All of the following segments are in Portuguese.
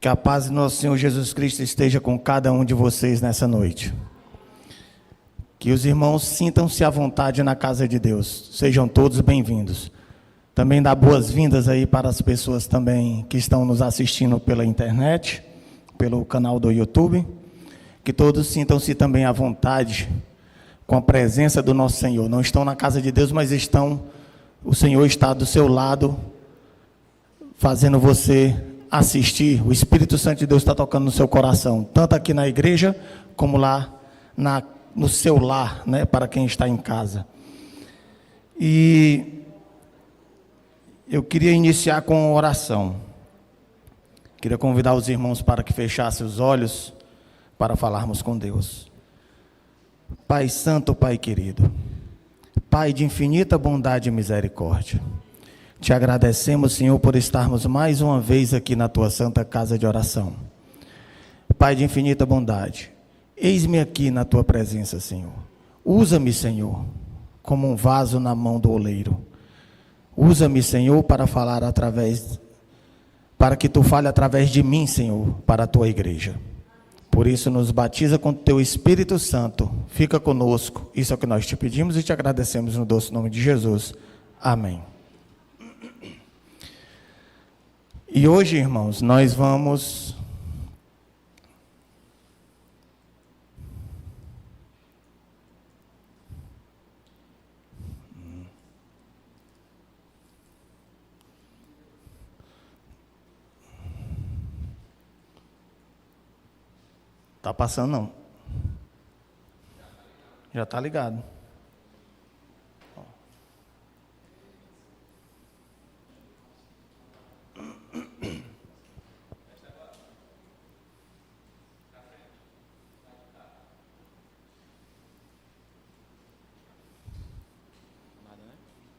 Que a paz do nosso Senhor Jesus Cristo esteja com cada um de vocês nessa noite. Que os irmãos sintam-se à vontade na casa de Deus. Sejam todos bem-vindos. Também dá boas-vindas aí para as pessoas também que estão nos assistindo pela internet, pelo canal do YouTube. Que todos sintam-se também à vontade com a presença do nosso Senhor. Não estão na casa de Deus, mas o Senhor está do seu lado, fazendo você assistir. O Espírito Santo de Deus está tocando no seu coração, tanto aqui na igreja, como lá no seu lar, né, para quem está em casa. E eu queria iniciar com oração. Queria convidar os irmãos para que fechassem os olhos, para falarmos com Deus. Pai Santo, Pai querido, Pai de infinita bondade e misericórdia, te agradecemos, Senhor, por estarmos mais uma vez aqui na tua santa casa de oração. Pai de infinita bondade, eis-me aqui na tua presença, Senhor. Usa-me, Senhor, como um vaso na mão do oleiro. Usa-me, Senhor, para que tu fale através de mim, Senhor, para a tua igreja. Por isso, nos batiza com o teu Espírito Santo. Fica conosco. Isso é o que nós te pedimos e te agradecemos no doce nome de Jesus. Amém. E hoje, irmãos, nós vamos tá passando não? Já tá ligado.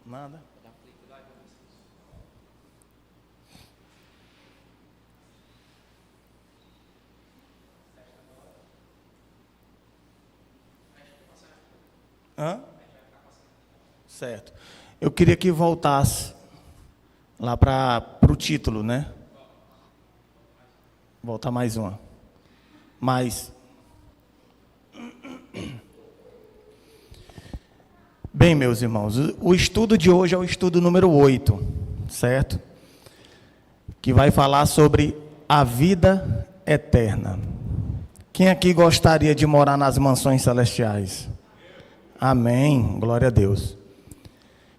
Nada. Hã? Certo. Eu queria que voltasse lá para o título, né? Voltar mais uma. Bem, meus irmãos, o estudo de hoje é o estudo número 8, certo? Que vai falar sobre a vida eterna. Quem aqui gostaria de morar nas mansões celestiais? Amém, glória a Deus.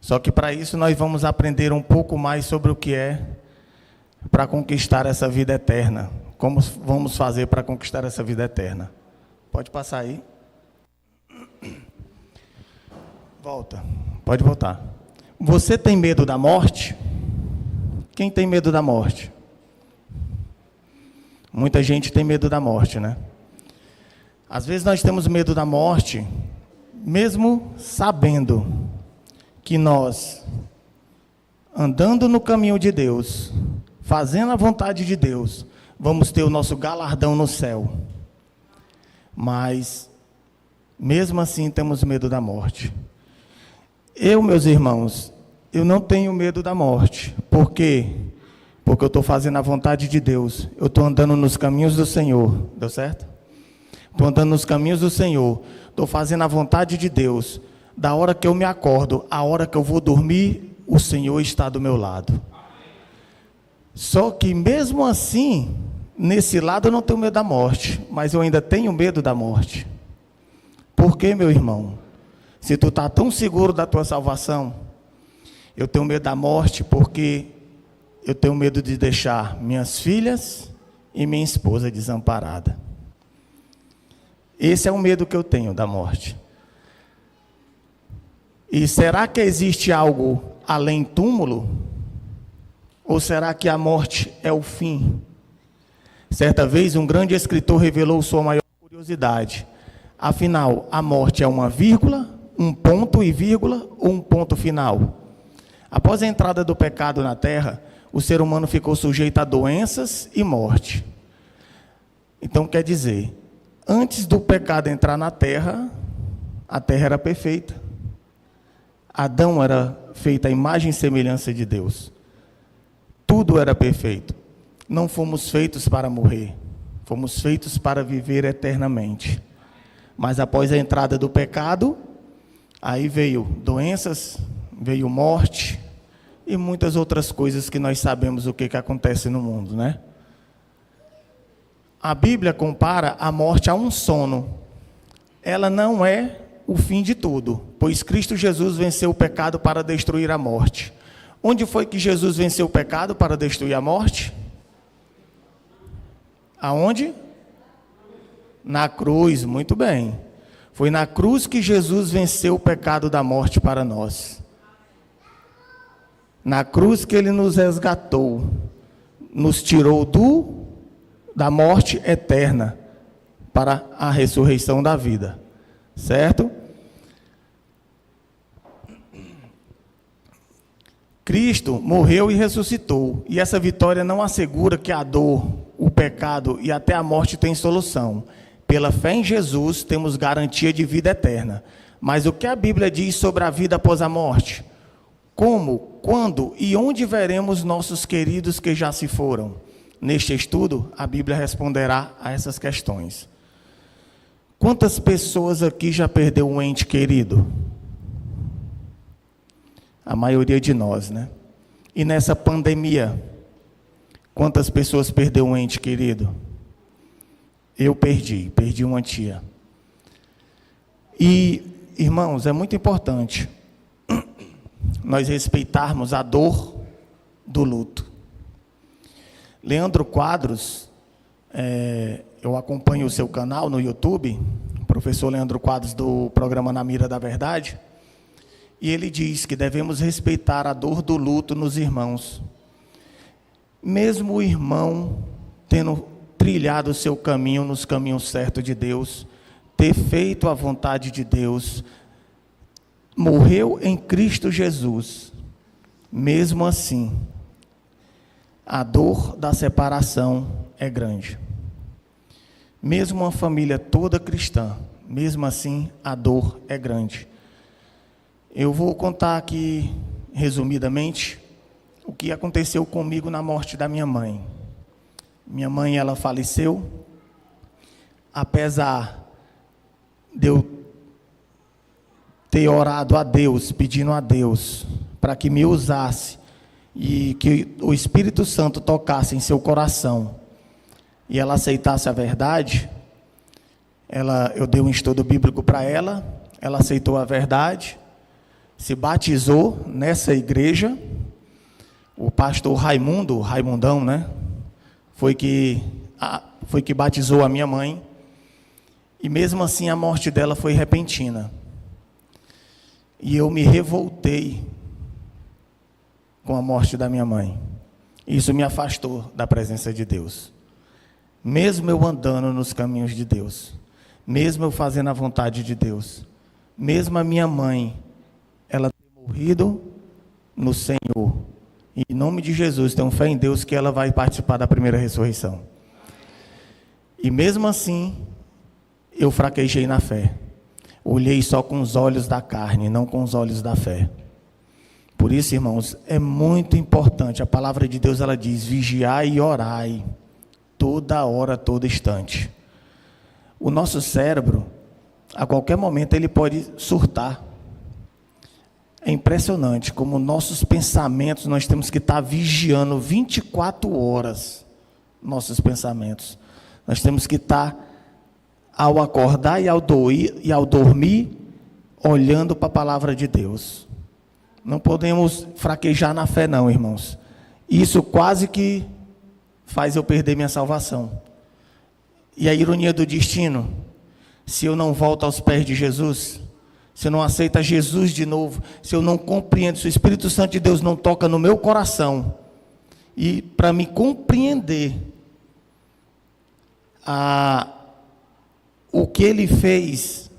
Só que para isso nós vamos aprender um pouco mais sobre o que é para conquistar essa vida eterna. Como vamos fazer para conquistar essa vida eterna? Pode passar aí. Volta, pode voltar. Você tem medo da morte? Quem tem medo da morte? Muita gente tem medo da morte, né? Às vezes nós temos medo da morte, mesmo sabendo que nós, andando no caminho de Deus, fazendo a vontade de Deus, vamos ter o nosso galardão no céu. Mas, mesmo assim, temos medo da morte. Meus irmãos, eu não tenho medo da morte. Por quê? Porque eu estou fazendo a vontade de Deus. Eu estou andando nos caminhos do Senhor. Deu certo? Estou andando nos caminhos do Senhor. Estou fazendo a vontade de Deus. Da hora que eu me acordo, a hora que eu vou dormir, o Senhor está do meu lado. Só que mesmo assim, nesse lado eu não tenho medo da morte, mas eu ainda tenho medo da morte. Por quê, meu irmão? Se tu está tão seguro da tua salvação, eu tenho medo da morte porque eu tenho medo de deixar minhas filhas e minha esposa desamparada. Esse é o medo que eu tenho da morte. E será que existe algo além túmulo? Ou será que a morte é o fim? Certa vez um grande escritor revelou sua maior curiosidade. Afinal, a morte é uma vírgula, um ponto e vírgula ou um ponto final? Após a entrada do pecado na terra, o ser humano ficou sujeito a doenças e morte. Então quer dizer, antes do pecado entrar na terra, a terra era perfeita. Adão era feito à imagem e semelhança de Deus. Tudo era perfeito. não fomos feitos para morrer, fomos feitos para viver eternamente. Mas após a entrada do pecado, aí veio doenças, veio morte e muitas outras coisas que nós sabemos o que acontece no mundo, né? A Bíblia compara a morte a um sono. Ela não é o fim de tudo, pois Cristo Jesus venceu o pecado para destruir a morte. Onde foi que Jesus venceu o pecado para destruir a morte? Aonde? Na cruz, muito bem. Foi na cruz que Jesus venceu o pecado da morte para nós. Na cruz que Ele nos resgatou, nos tirou da morte eterna para a ressurreição da vida, certo? Cristo morreu e ressuscitou, e essa vitória não assegura que a dor, o pecado e até a morte têm solução. Pela fé em Jesus, temos garantia de vida eterna. Mas o que a Bíblia diz sobre a vida após a morte? Como, quando e onde veremos nossos queridos que já se foram? Neste estudo, a Bíblia responderá a essas questões. Quantas pessoas aqui já perdeu um ente querido? A maioria de nós, né? E nessa pandemia, quantas pessoas perdeu um ente querido? Eu perdi uma tia. E, irmãos, é muito importante nós respeitarmos a dor do luto. Leandro Quadros, eu acompanho o seu canal no YouTube, o professor Leandro Quadros do programa Na Mira da Verdade, e ele diz que devemos respeitar a dor do luto nos irmãos. Mesmo o irmão tendo trilhado o seu caminho nos caminhos certos de Deus, ter feito a vontade de Deus, morreu em Cristo Jesus, mesmo assim, a dor da separação é grande. Mesmo uma família toda cristã, mesmo assim, a dor é grande. Eu vou contar aqui, resumidamente, o que aconteceu comigo na morte da minha mãe. Minha mãe, ela faleceu, apesar de eu ter orado a Deus, pedindo a Deus, para que me usasse, e que o Espírito Santo tocasse em seu coração, e ela aceitasse a verdade, eu dei um estudo bíblico para ela aceitou a verdade, se batizou nessa igreja. O pastor Raimundão, né? Foi que batizou a minha mãe, e mesmo assim a morte dela foi repentina. E eu me revoltei com a morte da minha mãe. Isso me afastou da presença de Deus. Mesmo eu andando nos caminhos de Deus, mesmo eu fazendo a vontade de Deus, mesmo a minha mãe, ela ter morrido no Senhor, e em nome de Jesus, tenho fé em Deus que ela vai participar da primeira ressurreição. E mesmo assim, eu fraquejei na fé. Olhei só com os olhos da carne, não com os olhos da fé. Por isso, irmãos, é muito importante. A palavra de Deus, ela diz: vigiai e orai, toda hora, todo instante. O nosso cérebro, a qualquer momento, ele pode surtar. É impressionante como nossos pensamentos, nós temos que estar vigiando 24 horas nossos pensamentos. Nós temos que estar, ao acordar e ao dormir, olhando para a palavra de Deus. Não podemos fraquejar na fé não, irmãos. Isso quase que faz eu perder minha salvação. E a ironia do destino, se eu não volto aos pés de Jesus, se eu não aceito Jesus de novo, se eu não compreendo, se o Espírito Santo de Deus não toca no meu coração, e para me compreender o que Ele fez,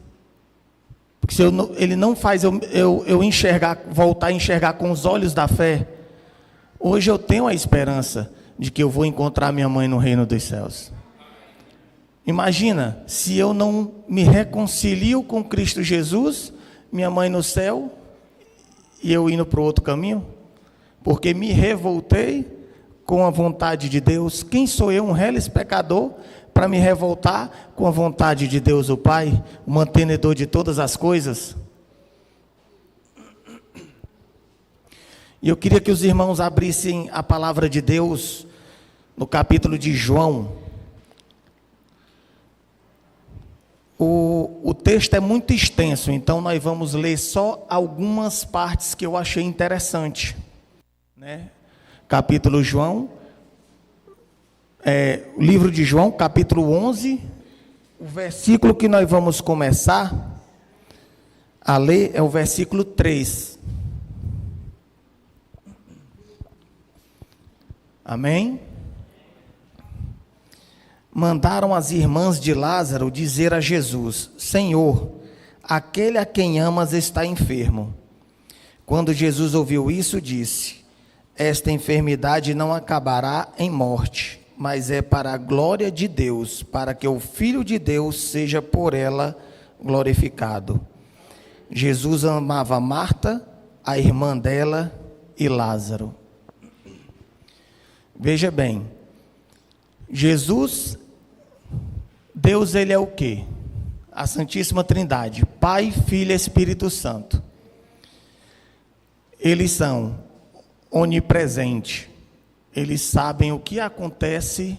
porque se Ele não faz eu enxergar, voltar a enxergar com os olhos da fé, hoje eu tenho a esperança de que eu vou encontrar minha mãe no reino dos céus. Imagina, se eu não me reconcilio com Cristo Jesus, minha mãe no céu, e eu indo para o outro caminho, porque me revoltei com a vontade de Deus? Quem sou eu, um reles pecador, para me revoltar com a vontade de Deus, o Pai, o mantenedor de todas as coisas? E eu queria que os irmãos abrissem a palavra de Deus no capítulo de João. O texto é muito extenso, então nós vamos ler só algumas partes que eu achei interessante, né? Capítulo João, o livro de João, capítulo 11, o versículo que nós vamos começar a ler é o versículo 3. Amém? Mandaram as irmãs de Lázaro dizer a Jesus: Senhor, aquele a quem amas está enfermo. Quando Jesus ouviu isso, disse: esta enfermidade não acabará em morte, mas é para a glória de Deus, para que o Filho de Deus seja por ela glorificado. Jesus amava Marta, a irmã dela e Lázaro. Veja bem, Jesus, Deus, ele é o quê? A Santíssima Trindade, Pai, Filho e Espírito Santo. Eles são onipresentes, eles sabem o que acontece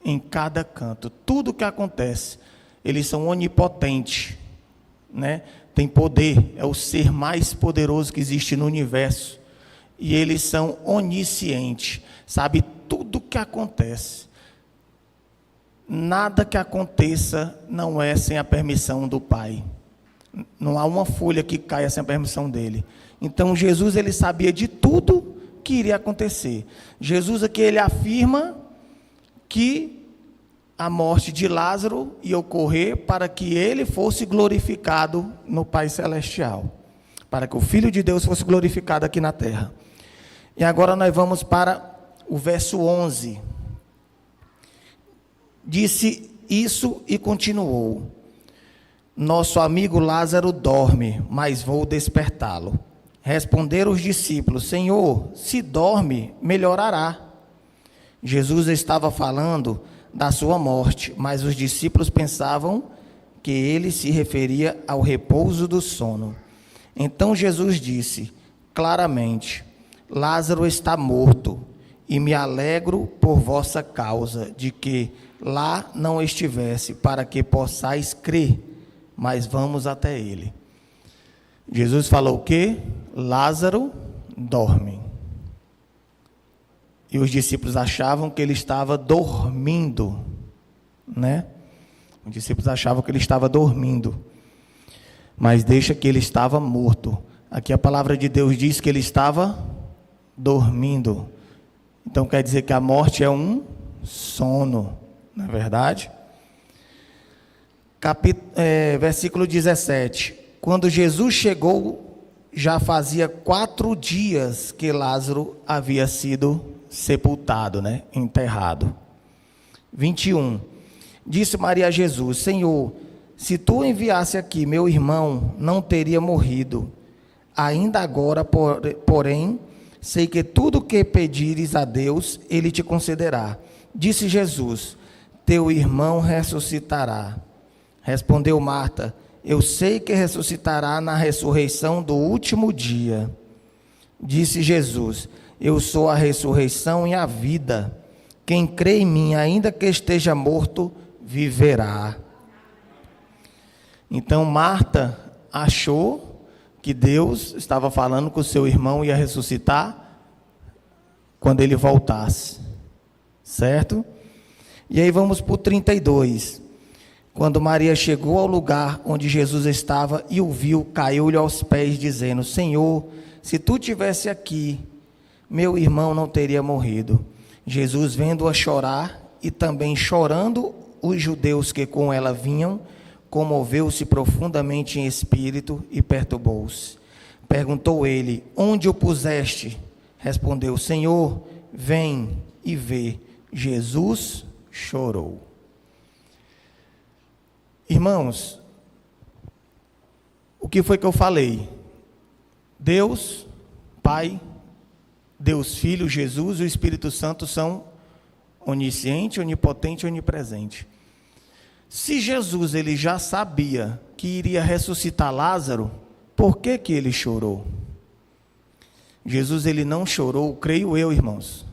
em cada canto, tudo o que acontece, eles são onipotentes, né? Tem poder, é o ser mais poderoso que existe no universo, e eles são oniscientes, sabe tudo o que acontece. Nada que aconteça não é sem a permissão do Pai. Não há uma folha que caia sem a permissão dele. Então Jesus, ele sabia de tudo que iria acontecer. Jesus aqui, ele afirma que a morte de Lázaro ia ocorrer para que ele fosse glorificado no Pai Celestial, para que o Filho de Deus fosse glorificado aqui na terra. E agora nós vamos para o verso 11. Disse isso e continuou: nosso amigo Lázaro dorme, mas vou despertá-lo. Responderam os discípulos: Senhor, se dorme, melhorará. Jesus estava falando da sua morte, mas os discípulos pensavam que ele se referia ao repouso do sono. Então Jesus disse claramente: Lázaro está morto, e me alegro por vossa causa, de que lá não estivesse, para que possais crer, mas vamos até ele. Jesus falou o quê? Lázaro dorme. E os discípulos achavam que ele estava dormindo, né? Os discípulos achavam que ele estava dormindo, mas deixa que ele estava morto. Aqui a palavra de Deus diz que ele estava dormindo. Então quer dizer que a morte é um sono, não é verdade? Versículo 17. Quando Jesus chegou, já fazia 4 dias que Lázaro havia sido sepultado, né? Enterrado. 21. Disse Maria a Jesus: Senhor, se tu enviasse aqui meu irmão, não teria morrido. Ainda agora, porém, sei que tudo que pedires a Deus, ele te concederá. Disse Jesus: teu irmão ressuscitará. Respondeu Marta: eu sei que ressuscitará na ressurreição do último dia. Disse Jesus: eu sou a ressurreição e a vida. Quem crê em mim, ainda que esteja morto, viverá. Então Marta achou que Deus estava falando que o seu irmão ia ressuscitar quando ele voltasse, certo? E aí vamos para o 32. Quando Maria chegou ao lugar onde Jesus estava e o viu, caiu-lhe aos pés, dizendo: Senhor, se tu tivesse aqui, meu irmão não teria morrido. Jesus, vendo-a chorar, e também chorando os judeus que com ela vinham, comoveu-se profundamente em espírito e perturbou-se. Perguntou ele: onde o puseste? Respondeu: Senhor, vem e vê. Jesus chorou. Irmãos, o que foi que eu falei? Deus, Pai, Deus Filho, Jesus e o Espírito Santo são onisciente, onipotente e onipresente. Se Jesus ele já sabia que iria ressuscitar Lázaro, por que que ele chorou? Jesus ele não chorou, creio eu, irmãos,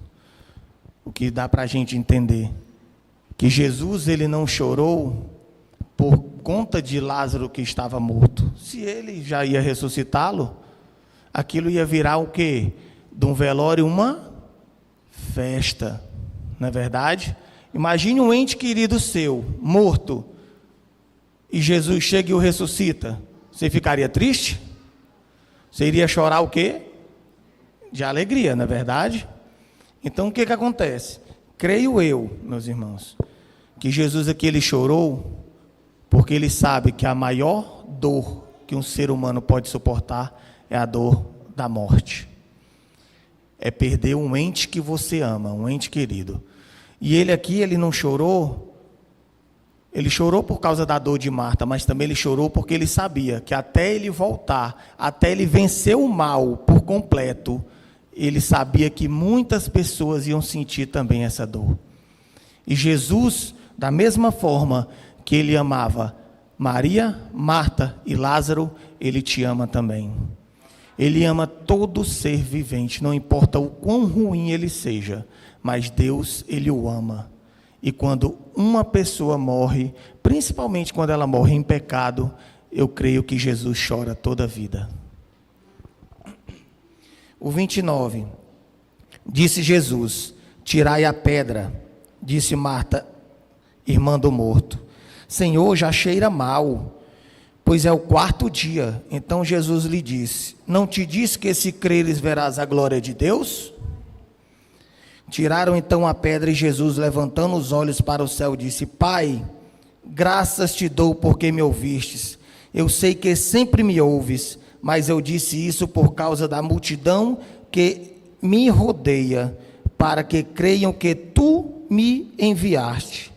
o que dá para a gente entender, que Jesus ele não chorou por conta de Lázaro que estava morto. Se ele já ia ressuscitá-lo, aquilo ia virar o quê? De um velório uma festa, não é verdade? Imagine um ente querido seu, morto, e Jesus chega e o ressuscita. Você ficaria triste? Você iria chorar o quê? De alegria, não é verdade? Então o que acontece? Creio eu, meus irmãos, que Jesus aqui ele chorou porque ele sabe que a maior dor que um ser humano pode suportar é a dor da morte. É perder um ente que você ama, um ente querido. E ele aqui, ele não chorou, ele chorou por causa da dor de Marta, mas também ele chorou porque ele sabia que até ele voltar, até ele vencer o mal por completo, ele sabia que muitas pessoas iam sentir também essa dor. E Jesus, da mesma forma que ele amava Maria, Marta e Lázaro, ele te ama também. Ele ama todo ser vivente, não importa o quão ruim ele seja, mas Deus, ele o ama. E quando uma pessoa morre, principalmente quando ela morre em pecado, eu creio que Jesus chora toda a vida. O 29, disse Jesus, tirai a pedra, disse Marta, irmã do morto. Senhor, já cheira mal, pois é o 4º dia. Então Jesus lhe disse, não te disse que se creres verás a glória de Deus? Tiraram então a pedra e Jesus, levantando os olhos para o céu, disse, Pai, graças te dou porque me ouvistes. Eu sei que sempre me ouves, mas eu disse isso por causa da multidão que me rodeia, para que creiam que tu me enviaste.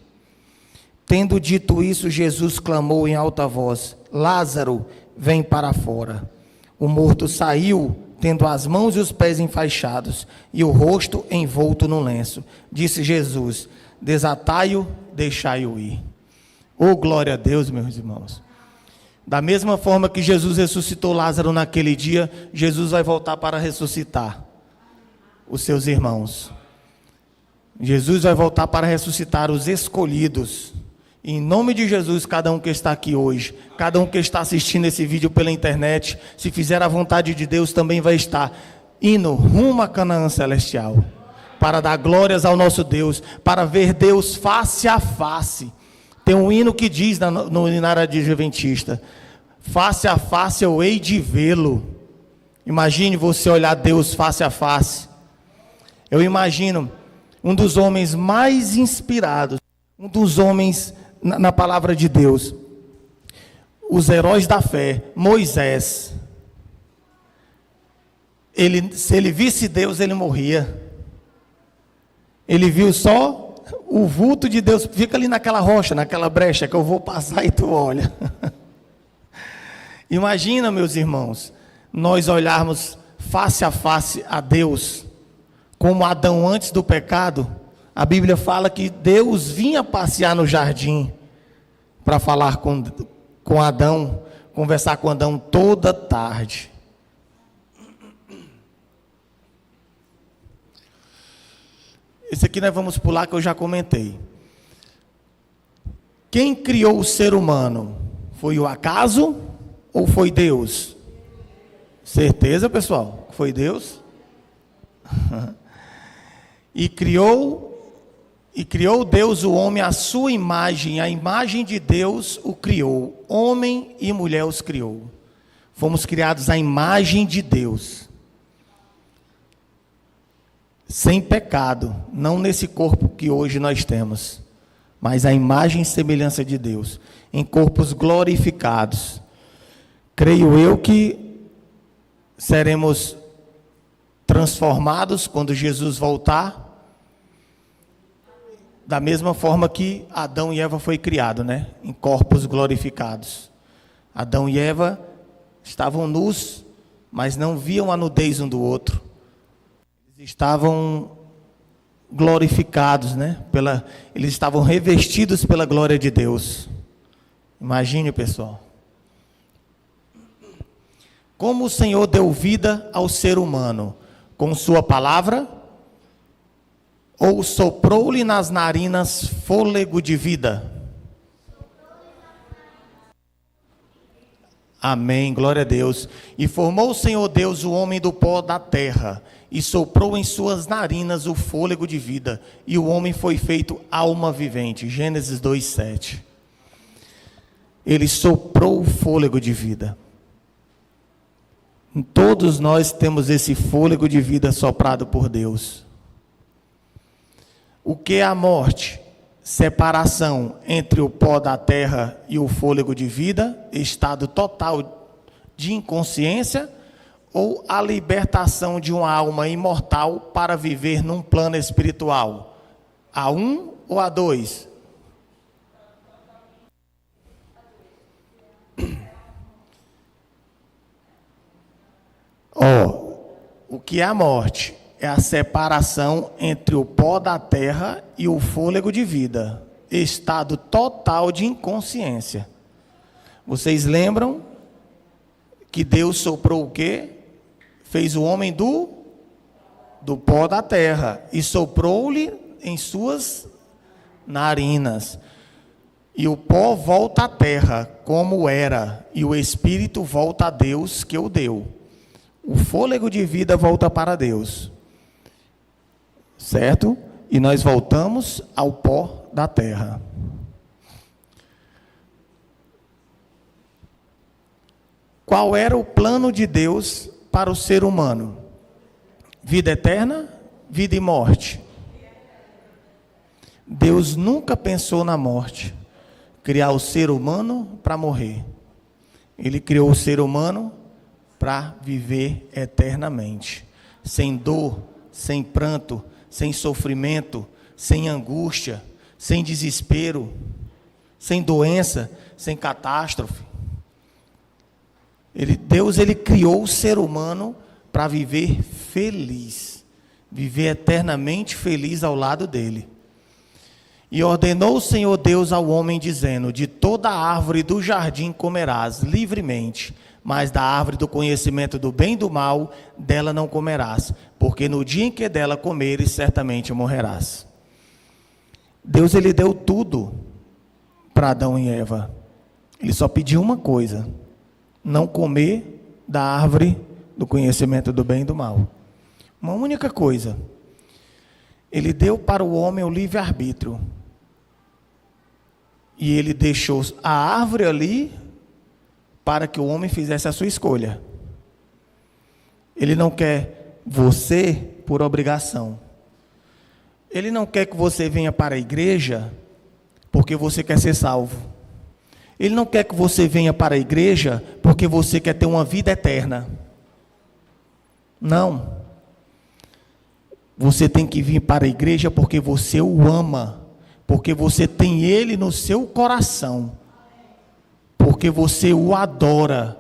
Tendo dito isso, Jesus clamou em alta voz, Lázaro, vem para fora. O morto saiu, tendo as mãos e os pés enfaixados, e o rosto envolto no lenço. Disse Jesus, desatai-o, deixai-o ir. Oh, glória a Deus, meus irmãos. Da mesma forma que Jesus ressuscitou Lázaro naquele dia, Jesus vai voltar para ressuscitar os seus irmãos. Jesus vai voltar para ressuscitar os escolhidos. E em nome de Jesus, cada um que está aqui hoje, cada um que está assistindo esse vídeo pela internet, se fizer a vontade de Deus, também vai estar indo rumo a Canaã celestial, para dar glórias ao nosso Deus, para ver Deus face a face. Tem um hino que diz no Inário Adventista, face a face eu hei de vê-lo. Imagine você olhar Deus face a face. Eu imagino um dos homens mais inspirados, um dos homens na palavra de Deus, os heróis da fé, Moisés. Se ele visse Deus, ele morria. Ele viu só o vulto de Deus, fica ali naquela rocha, naquela brecha que eu vou passar e tu olha. Imagina, meus irmãos, nós olharmos face a face a Deus, como Adão antes do pecado. A Bíblia fala que Deus vinha passear no jardim para falar com Adão, conversar com Adão toda tarde. Esse aqui nós vamos pular que eu já comentei. Quem criou o ser humano? Foi o acaso ou foi Deus? Certeza, pessoal? Foi Deus? E criou Deus o homem à sua imagem, a imagem de Deus o criou, homem e mulher os criou. Fomos criados à imagem de Deus, sem pecado, não nesse corpo que hoje nós temos, mas a imagem e semelhança de Deus, em corpos glorificados. Creio eu que seremos transformados quando Jesus voltar, da mesma forma que Adão e Eva foi criado, né? Em corpos glorificados. Adão e Eva estavam nus, mas não viam a nudez um do outro. Eles estavam glorificados, né? Eles estavam revestidos pela glória de Deus. Imagine, pessoal. Como o Senhor deu vida ao ser humano? Com sua palavra? Ou soprou-lhe nas narinas fôlego de vida? Amém, glória a Deus. E formou o Senhor Deus o homem do pó da terra, e soprou em suas narinas o fôlego de vida, e o homem foi feito alma vivente. Gênesis 2:7. Ele soprou o fôlego de vida. Todos nós temos esse fôlego de vida soprado por Deus. O que é a morte? Separação entre o pó da terra e o fôlego de vida, estado total de inconsciência, ou a libertação de uma alma imortal para viver num plano espiritual? A 1 ou a 2? O que é a morte? É a separação entre o pó da terra e o fôlego de vida, estado total de inconsciência. Vocês lembram que Deus soprou o quê? Fez o homem do pó da terra e soprou-lhe em suas narinas. E o pó volta à terra como era, e o espírito volta a Deus que o deu. O fôlego de vida volta para Deus. Certo? E nós voltamos ao pó da terra. Qual era o plano de Deus para o ser humano? Vida eterna, vida e morte. Deus nunca pensou na morte. Criar o ser humano para morrer. Ele criou o ser humano para viver eternamente. Sem dor, sem pranto, sem sofrimento, sem angústia, sem desespero, sem doença, sem catástrofe. Deus criou o ser humano para viver feliz, viver eternamente feliz ao lado dele. E ordenou o Senhor Deus ao homem, dizendo: de toda árvore do jardim comerás livremente, mas da árvore do conhecimento do bem e do mal, dela não comerás, porque no dia em que dela comeres, certamente morrerás. Deus, deu tudo para Adão e Eva. Ele só pediu uma coisa: não comer da árvore do conhecimento do bem e do mal. Uma única coisa. Ele deu para o homem o livre-arbítrio. E ele deixou a árvore ali para que o homem fizesse a sua escolha. Ele não quer você por obrigação. Ele não quer que você venha para a igreja porque você quer ser salvo. Ele não quer que você venha para a igreja porque você quer ter uma vida eterna. Não. Você tem que vir para a igreja porque você o ama, porque você tem ele no seu coração, porque você o adora,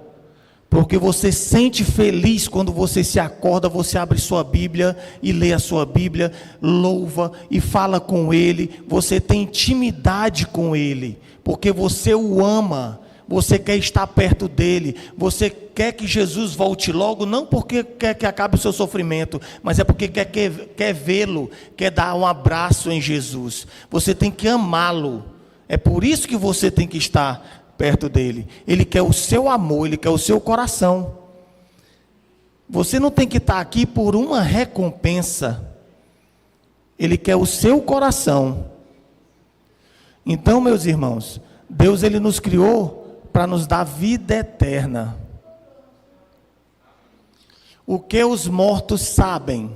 porque você sente feliz quando você se acorda, você abre sua Bíblia e lê a sua Bíblia, louva e fala com ele, você tem intimidade com ele, porque você o ama, você quer estar perto dele, você quer que Jesus volte logo, não porque quer que acabe o seu sofrimento, mas é porque quer vê-lo, quer dar um abraço em Jesus. Você tem que amá-lo, é por isso que você tem que estar perto dele. Ele quer o seu amor, ele quer o seu coração. Você não tem que estar aqui por uma recompensa, ele quer o seu coração. Então, meus irmãos, Deus nos criou para nos dar vida eterna. O que os mortos sabem?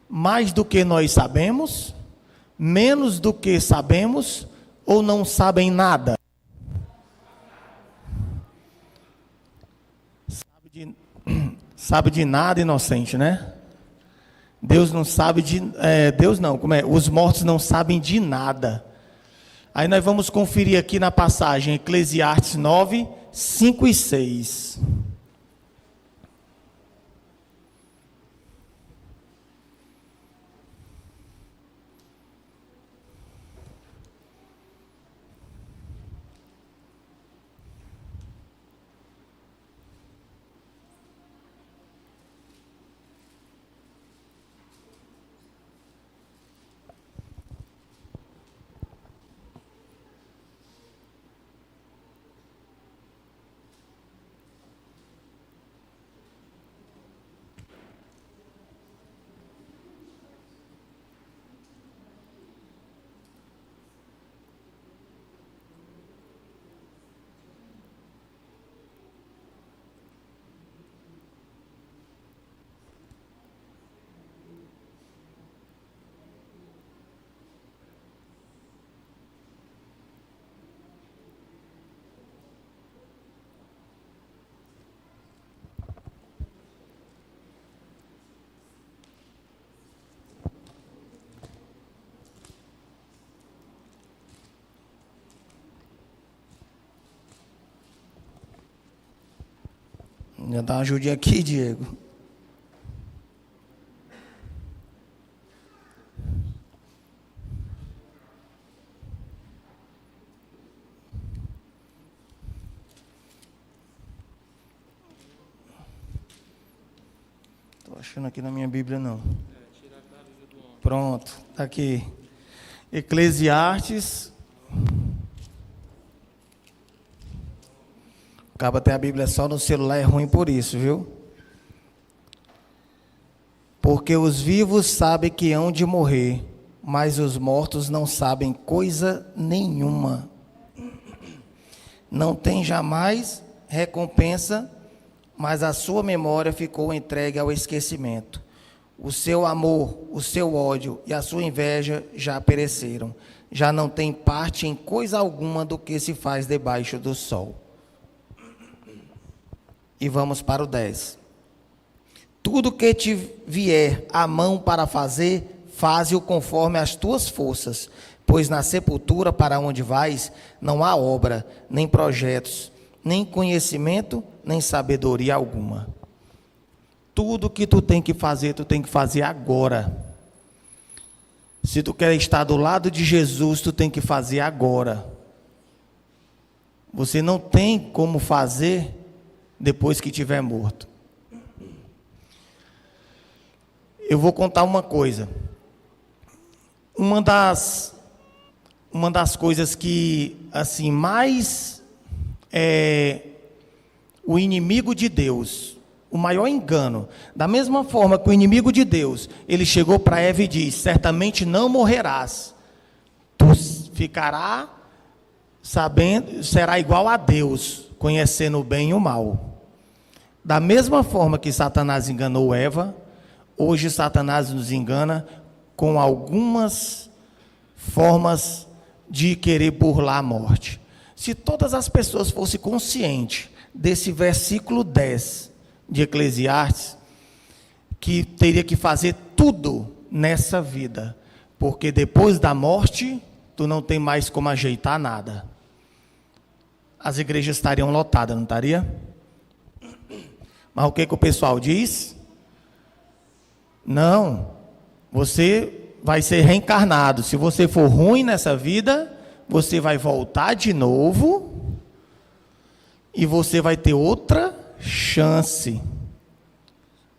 Mais do que nós sabemos? Menos do que sabemos? Ou não sabem nada? Sabe de nada, inocente, né? Deus não sabe de... Deus não, como é? Os mortos não sabem de nada. Aí nós vamos conferir aqui na passagem, Eclesiastes 9, 5 e 6. Já dá uma ajudinha aqui, Diego. Estou achando aqui na minha Bíblia, não. Pronto, tá aqui. Eclesiastes. Acaba até a Bíblia só no celular, é ruim por isso, viu? Porque os vivos sabem que hão de morrer, mas os mortos não sabem coisa nenhuma. Não tem jamais recompensa, mas a sua memória ficou entregue ao esquecimento. O seu amor, o seu ódio e a sua inveja já pereceram. Já não tem parte em coisa alguma do que se faz debaixo do sol. E vamos para o 10. Tudo que te vier à mão para fazer, faze-o conforme as tuas forças, pois na sepultura para onde vais, não há obra, nem projetos, nem conhecimento, nem sabedoria alguma. Tudo que tu tem que fazer agora. Se tu quer estar do lado de Jesus, tu tem que fazer agora. Você não tem como fazer depois que estiver morto. Eu vou contar uma coisa. Uma das coisas que, assim, mais o inimigo de Deus, o maior engano, da mesma forma que o inimigo de Deus, ele chegou para Eva e disse: certamente não morrerás, tu ficará sabendo, será igual a Deus, conhecendo o bem e o mal. Da mesma forma que Satanás enganou Eva, hoje Satanás nos engana com algumas formas de querer burlar a morte. Se todas as pessoas fossem conscientes desse versículo 10 de Eclesiastes, que teria que fazer tudo nessa vida, porque depois da morte, tu não tem mais como ajeitar nada. As igrejas estariam lotadas, não estaria? Mas o que o pessoal diz? Não, você vai ser reencarnado. Se você for ruim nessa vida, você vai voltar de novo e você vai ter outra chance.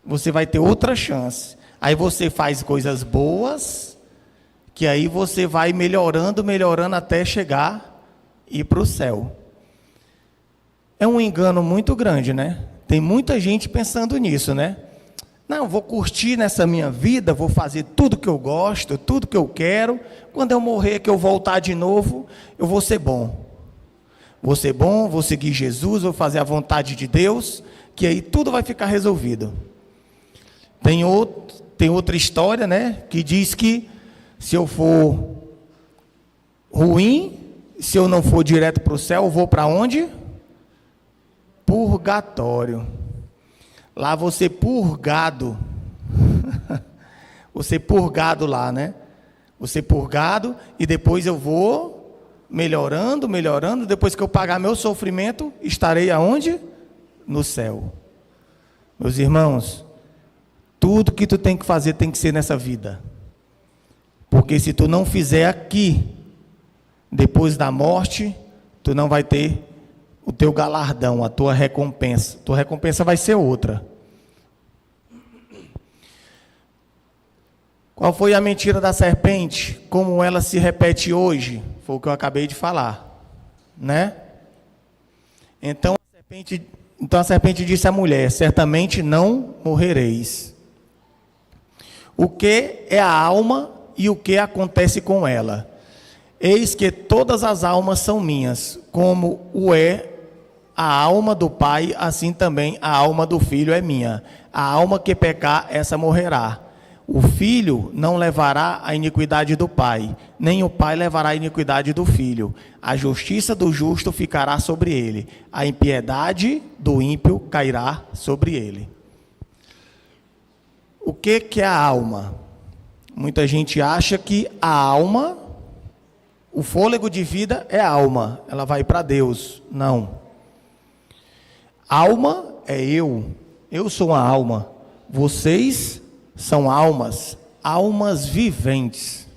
Você vai ter outra chance. Aí você faz coisas boas, que aí você vai melhorando até chegar e ir para o céu. É um engano muito grande, né? Tem muita gente pensando nisso, né? Não, vou curtir nessa minha vida, vou fazer tudo que eu gosto, tudo que eu quero. Quando eu morrer, que eu voltar de novo, eu vou ser bom. Vou ser bom, vou seguir Jesus, vou fazer a vontade de Deus, que aí tudo vai ficar resolvido. Tem outra história, né? Que diz que se eu for ruim, se eu não for direto para o céu, eu vou para onde? Purgatório. Lá você purgado. Você purgado lá, né? Você purgado e depois eu vou melhorando. Depois que eu pagar meu sofrimento, estarei aonde? No céu. Meus irmãos, tudo que tu tem que fazer tem que ser nessa vida. Porque se tu não fizer aqui, depois da morte, tu não vai ter o teu galardão, a tua recompensa. Tua recompensa vai ser outra. Qual foi a mentira da serpente? Como ela se repete hoje? Foi o que eu acabei de falar, né? Então a serpente disse à mulher: certamente não morrereis. O que é a alma e o que acontece com ela? Eis que todas as almas são minhas, como o é a alma do Pai, assim também a alma do Filho é minha. A alma que pecar, essa morrerá. O Filho não levará a iniquidade do Pai, nem o Pai levará a iniquidade do Filho. A justiça do justo ficará sobre ele, a impiedade do ímpio cairá sobre ele. O que é a alma? Muita gente acha que a alma, o fôlego de vida é a alma, ela vai para Deus. Não. Alma é eu. Eu sou uma alma. Vocês são almas, almas viventes.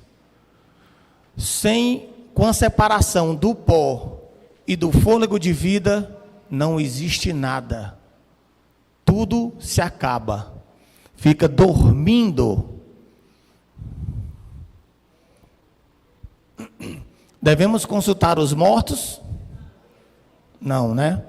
Com a separação do pó e do fôlego de vida, não existe nada. Tudo se acaba. Fica dormindo. Devemos consultar os mortos? Não, né?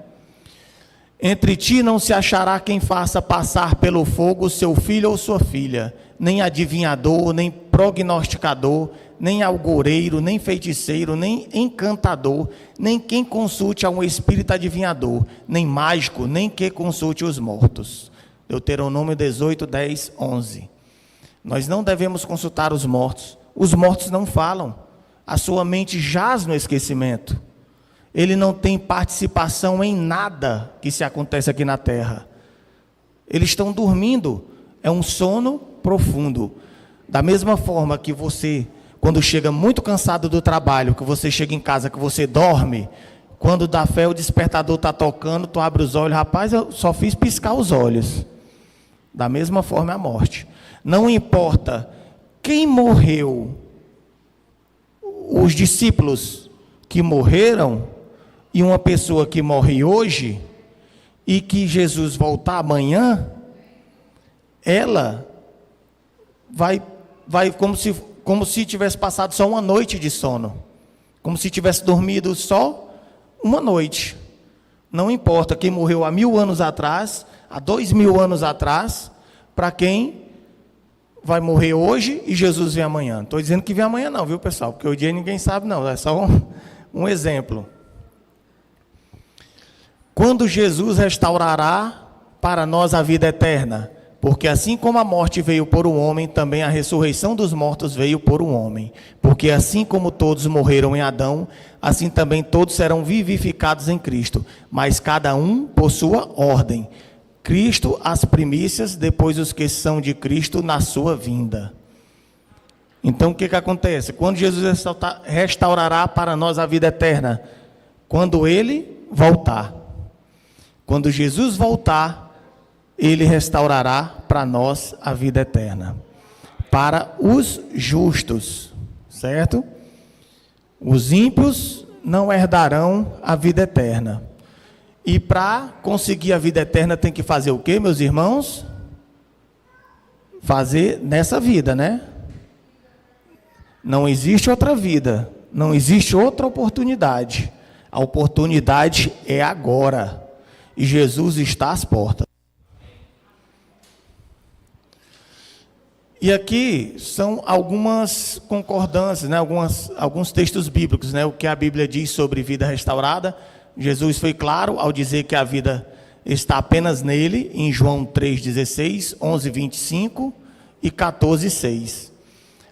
Entre ti não se achará quem faça passar pelo fogo seu filho ou sua filha, nem adivinhador, nem prognosticador, nem algoreiro, nem feiticeiro, nem encantador, nem quem consulte a um espírito adivinhador, nem mágico, nem que consulte os mortos. Deuteronômio 18, 10, 11. Nós não devemos consultar os mortos. Os mortos não falam. A sua mente jaz no esquecimento. Ele não tem participação em nada que se acontece aqui na terra. Eles estão dormindo. É um sono profundo. Da mesma forma que você, quando chega muito cansado do trabalho, que você chega em casa, que você dorme, quando dá fé, o despertador está tocando, tu abre os olhos, rapaz, eu só fiz piscar os olhos. Da mesma forma é a morte. Não importa quem morreu, os discípulos que morreram, e uma pessoa que morre hoje, e que Jesus voltar amanhã, ela vai como se tivesse passado só uma noite de sono, como se tivesse dormido só uma noite. Não importa quem morreu há 1000 anos atrás, há 2000 anos atrás, para quem vai morrer hoje e Jesus vem amanhã. Não estou dizendo que vem amanhã não, viu pessoal? Porque o dia ninguém sabe não, é só um exemplo. Quando Jesus restaurará para nós a vida eterna? Porque assim como a morte veio por um homem, também a ressurreição dos mortos veio por um homem. Porque assim como todos morreram em Adão, assim também todos serão vivificados em Cristo. Mas cada um por sua ordem. Cristo as primícias, depois os que são de Cristo na sua vinda. Então o que acontece? Quando Jesus restaurará para nós a vida eterna? Quando Ele voltar. Quando Jesus voltar, Ele restaurará para nós a vida eterna. Para os justos, certo? Os ímpios não herdarão a vida eterna. E para conseguir a vida eterna tem que fazer o quê, meus irmãos? Fazer nessa vida, né? Não existe outra vida, não existe outra oportunidade. A oportunidade é agora. E Jesus está às portas. E aqui são algumas concordâncias, né? Alguns textos bíblicos, né? O que a Bíblia diz sobre vida restaurada. Jesus foi claro ao dizer que a vida está apenas nele, em João 3,16, 11,25 e 14,6.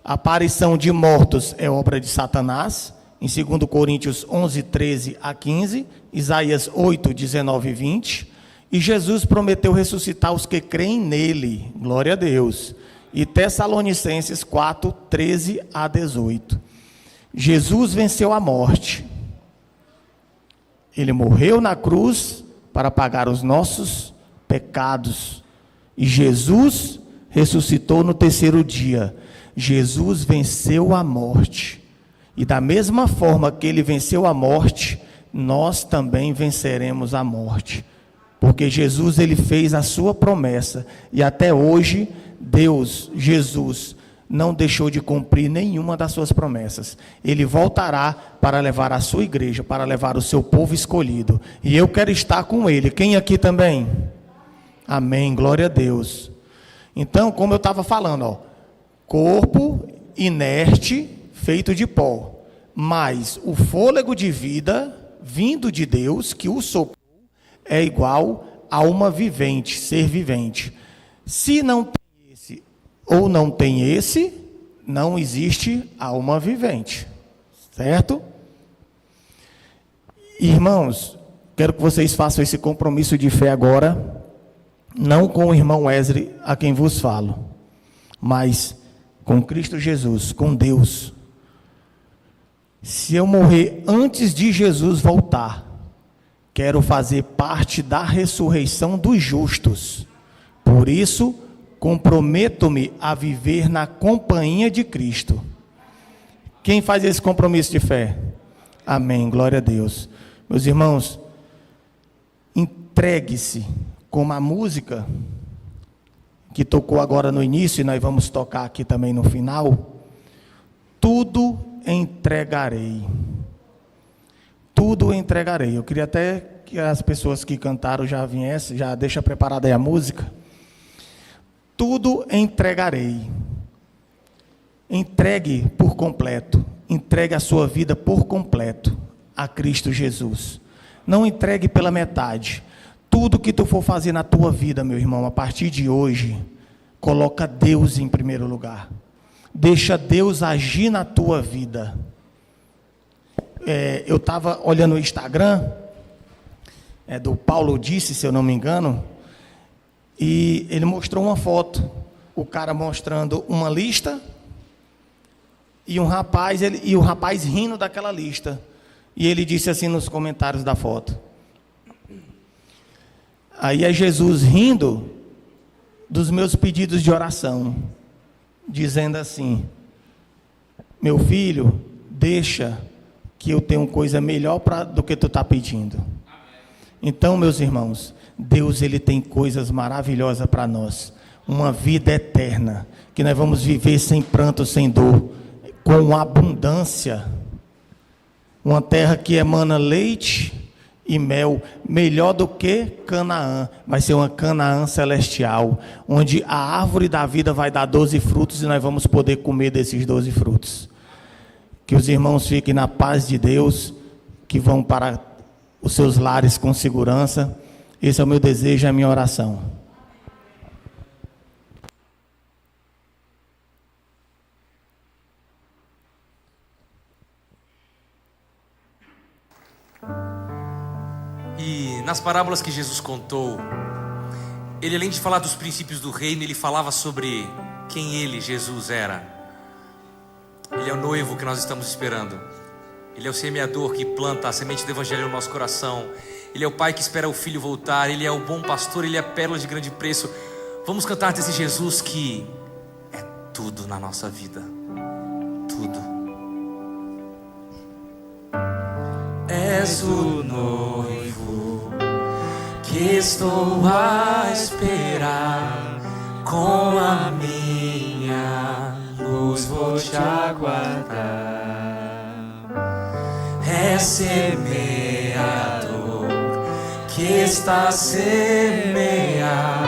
A aparição de mortos é obra de Satanás, em 2 Coríntios 11, 13 a 15, Isaías 8, 19 e 20. E Jesus prometeu ressuscitar os que creem nele, glória a Deus. E Tessalonicenses 4, 13 a 18. Jesus venceu a morte. Ele morreu na cruz para pagar os nossos pecados. E Jesus ressuscitou no terceiro dia. Jesus venceu a morte. E da mesma forma que ele venceu a morte, nós também venceremos a morte. Porque Jesus, ele fez a sua promessa. E até hoje, Deus, Jesus, não deixou de cumprir nenhuma das suas promessas. Ele voltará para levar a sua igreja, para levar o seu povo escolhido. E eu quero estar com ele. Quem aqui também? Amém, glória a Deus. Então, como eu estava falando, corpo inerte, feito de pó, mas o fôlego de vida, vindo de Deus, que o soprou, é igual a alma vivente, ser vivente. Se não tem esse, ou não tem esse, não existe alma vivente, certo? Irmãos, quero que vocês façam esse compromisso de fé agora, não com o irmão Wesley, a quem vos falo, mas com Cristo Jesus, com Deus. Se eu morrer antes de Jesus voltar, quero fazer parte da ressurreição dos justos. Por isso, comprometo-me a viver na companhia de Cristo. Quem faz esse compromisso de fé? Amém, glória a Deus. Meus irmãos, entregue-se, como a música que tocou agora no início, e nós vamos tocar aqui também no final. Tudo entregarei. Tudo entregarei. Eu queria até que as pessoas que cantaram já viessem, já deixa preparada aí a música. Tudo entregarei. Entregue por completo. Entregue a sua vida por completo a Cristo Jesus. Não entregue pela metade. Tudo que tu for fazer na tua vida, meu irmão, a partir de hoje, coloca Deus em primeiro lugar. Deixa Deus agir na tua vida. Eu estava olhando o Instagram, do Paulo Disse, se eu não me engano, e ele mostrou uma foto, o cara mostrando uma lista, e o rapaz rindo daquela lista. E ele disse assim nos comentários da foto. Aí é Jesus rindo dos meus pedidos de oração, dizendo assim: meu filho, deixa que eu tenho coisa melhor do que tu está pedindo. Então, meus irmãos, Deus, ele tem coisas maravilhosas para nós, uma vida eterna, que nós vamos viver sem pranto, sem dor, com abundância, uma terra que emana leite e mel, melhor do que Canaã. Vai ser uma Canaã celestial, onde a árvore da vida vai dar 12 frutos e nós vamos poder comer desses 12 frutos. Que os irmãos fiquem na paz de Deus, que vão para os seus lares com segurança. Esse é o meu desejo e a minha oração. E nas parábolas que Jesus contou, ele, além de falar dos princípios do reino, ele falava sobre quem ele, Jesus, era. Ele é o noivo que nós estamos esperando. Ele é o semeador que planta a semente do evangelho no nosso coração. Ele é o pai que espera o filho voltar. Ele é o bom pastor, ele é a pérola de grande preço. Vamos cantar desse Jesus que é tudo na nossa vida. Tudo. És o noivo que estou a esperar, com a minha luz vou te aguardar. É semeador que está a semear,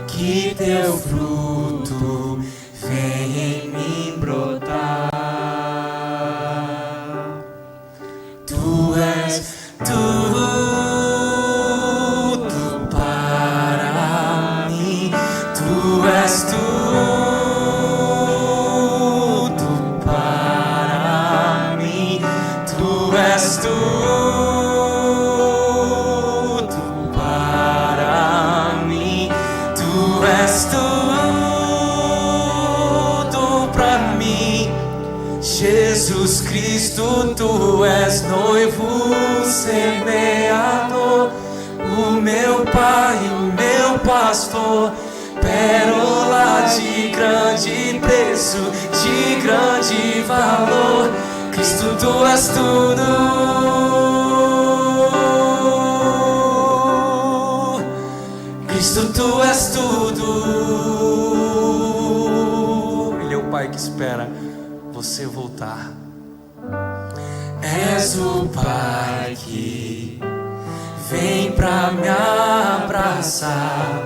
que teu fruto vem em mim brotar. Tu és tudo para mim, tu és tudo para mim, tu és tudo para mim, tu és tudo para mim. Jesus Cristo, tu és noivo semeador, o meu pai, o meu pastor, pérola de grande preço, de grande valor. Cristo, tu és tudo. Cristo, tu és tudo. Ele é o pai que espera você voltar. És o pai que vem pra me abraçar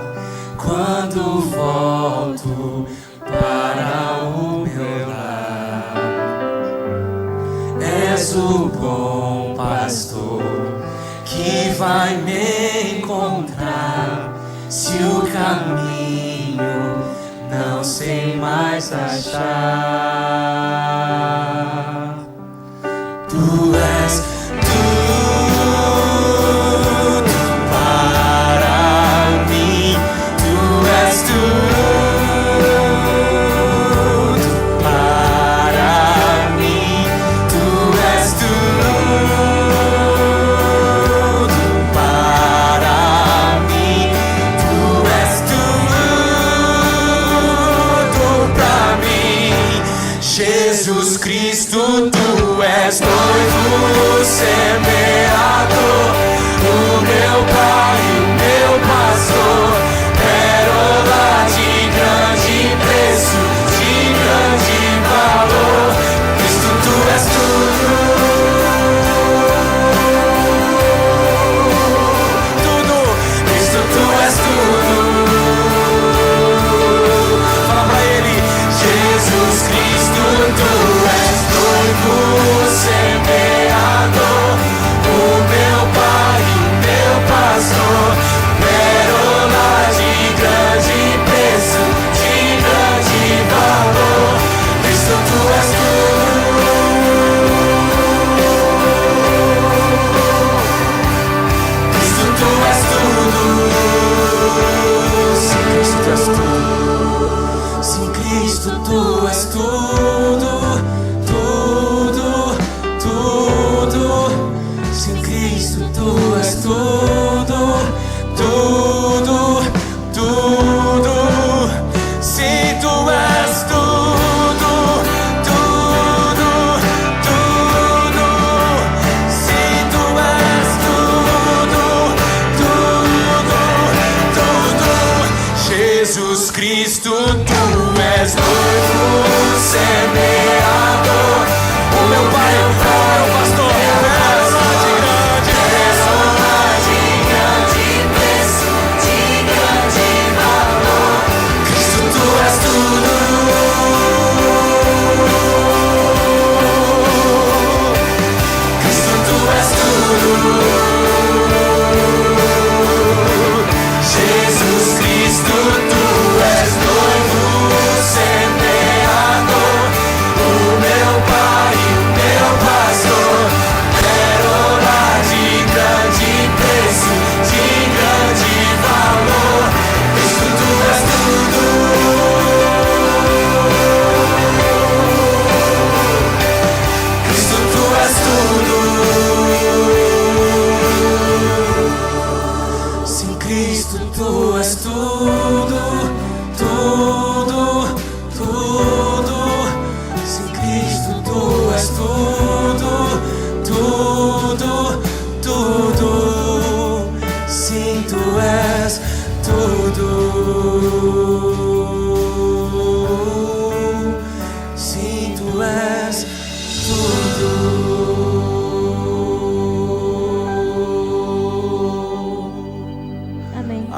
quando volto para o meu lar. És o bom pastor que vai me encontrar se o caminho não sei mais achar. Tu és tudo para mim, tu és tudo para mim, tu és tudo Cristo, tu és noivo semeador. O meu Pai é o pastor,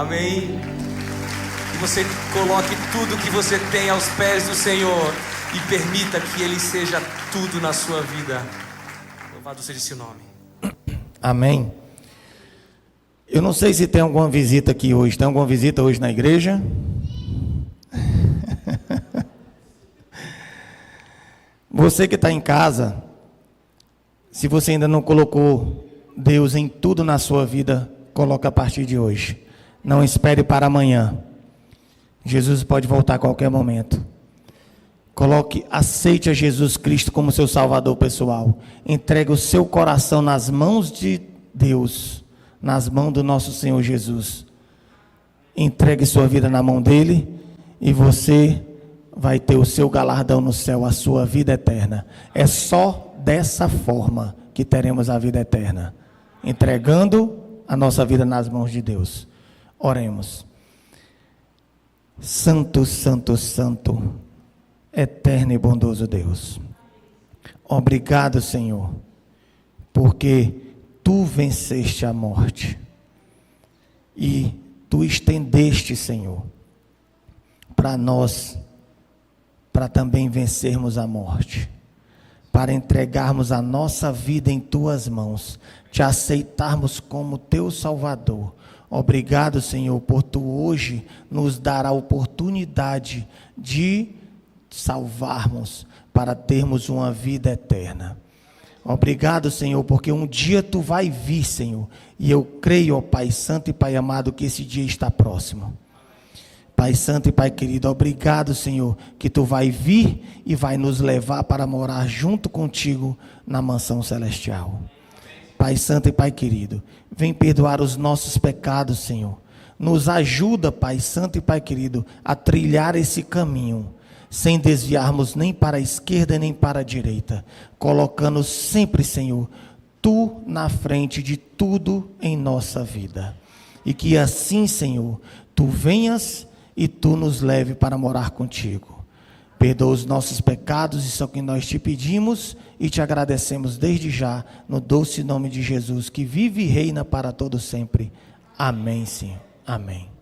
amém. Que você coloque tudo que você tem aos pés do Senhor e permita que Ele seja tudo na sua vida. Louvado seja esse nome. Amém. Eu não sei se tem alguma visita aqui hoje. Tem alguma visita hoje na igreja? Você que está em casa, se você ainda não colocou Deus em tudo na sua vida, coloque a partir de hoje. Não espere para amanhã. Jesus pode voltar a qualquer momento. Aceite a Jesus Cristo como seu Salvador pessoal. Entregue o seu coração nas mãos de Deus, nas mãos do nosso Senhor Jesus. Entregue sua vida na mão dele e você vai ter o seu galardão no céu, a sua vida eterna. É só dessa forma que teremos a vida eterna, entregando a nossa vida nas mãos de Deus. Oremos. Santo, santo, santo, eterno e bondoso Deus, obrigado, Senhor, porque tu venceste a morte e tu estendeste, Senhor, para nós, para também vencermos a morte, para entregarmos a nossa vida em tuas mãos, te aceitarmos como teu Salvador. Obrigado, Senhor, por tu hoje nos dar a oportunidade de salvarmos para termos uma vida eterna. Obrigado, Senhor, porque um dia tu vai vir, Senhor, e eu creio, ó Pai Santo e Pai amado, que esse dia está próximo. Pai Santo e Pai querido, obrigado, Senhor, que tu vai vir e vai nos levar para morar junto contigo na mansão celestial. Pai Santo e Pai querido, vem perdoar os nossos pecados, Senhor. Nos ajuda, Pai Santo e Pai querido, a trilhar esse caminho, sem desviarmos nem para a esquerda nem para a direita, colocando sempre, Senhor, tu na frente de tudo em nossa vida. E que assim, Senhor, tu venhas e tu nos leve para morar contigo. Perdoa os nossos pecados, isso é o que nós te pedimos e te agradecemos desde já, no doce nome de Jesus, que vive e reina para todo sempre. Amém, Senhor. Amém.